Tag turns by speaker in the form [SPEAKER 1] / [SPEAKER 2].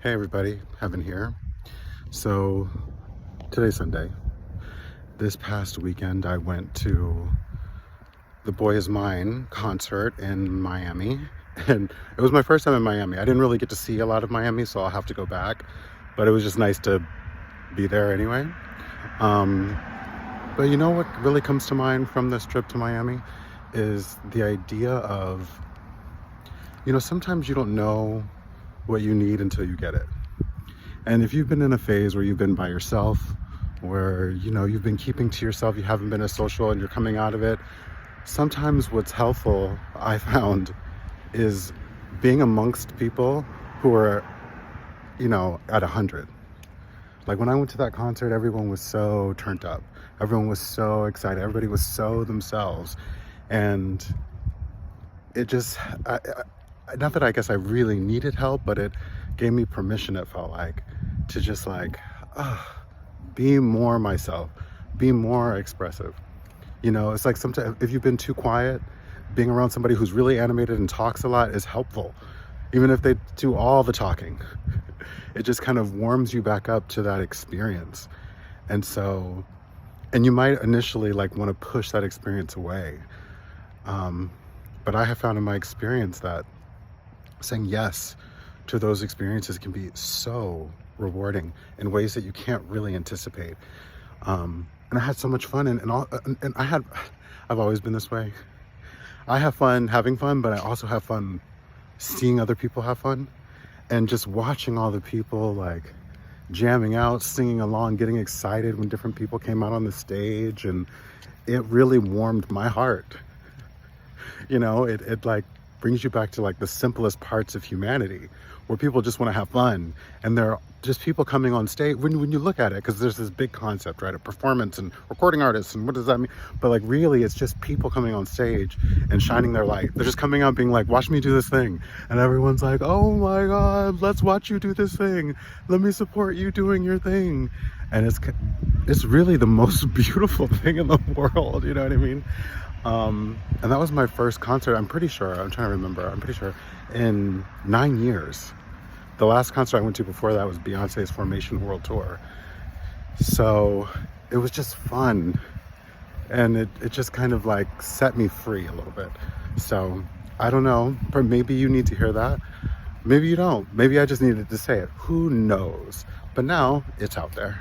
[SPEAKER 1] Hey everybody, Heaven here. So today's Sunday. This past weekend I went to the Boy Is Mine concert in Miami, and it was my first time in Miami. I didn't really get to see a lot of Miami, so I'll have to go back, but it was just nice to be there anyway. Um, but you know what really comes to mind from this trip to Miami is the idea of, sometimes you don't know what you need until you get it. And if you've been in a phase where you've been by yourself, where you've been keeping to yourself, you haven't been as social and you're coming out of it, sometimes what's helpful, I found, is being amongst people who are at 100. Like when I went to that concert, everyone was so turned up, everyone was so excited, everybody was so themselves. And it just not that I guess I really needed help, but it gave me permission, it felt like, to just be more myself, be more expressive. It's like sometimes if you've been too quiet, being around somebody who's really animated and talks a lot is helpful. Even if they do all the talking, it just kind of warms you back up to that experience. And you might initially want to push that experience away. But I have found in my experience that saying yes to those experiences can be so rewarding in ways that you can't really anticipate. And I had so much fun, and I've always been this way. I have fun having fun, but I also have fun seeing other people have fun, and just watching all the people jamming out, singing along, getting excited when different people came out on the stage, and it really warmed my heart. It brings you back to the simplest parts of humanity, where people just want to have fun, and they're just people coming on stage. When you look at it, because there's this big concept, right, of performance and recording artists, and what does that mean? But really, it's just people coming on stage and shining their light. They're just coming out being like, watch me do this thing, and everyone's like, oh my god, let's watch you do this thing, let me support you doing your thing. And it's really the most beautiful thing in the world, you know what I mean? And that was my first concert, I'm pretty sure, in 9 years. The last concert I went to before that was Beyonce's Formation World Tour. So it was just fun. And it just kind of set me free a little bit. So I don't know, but maybe you need to hear that. Maybe you don't. Maybe I just needed to say it. Who knows? But now it's out there.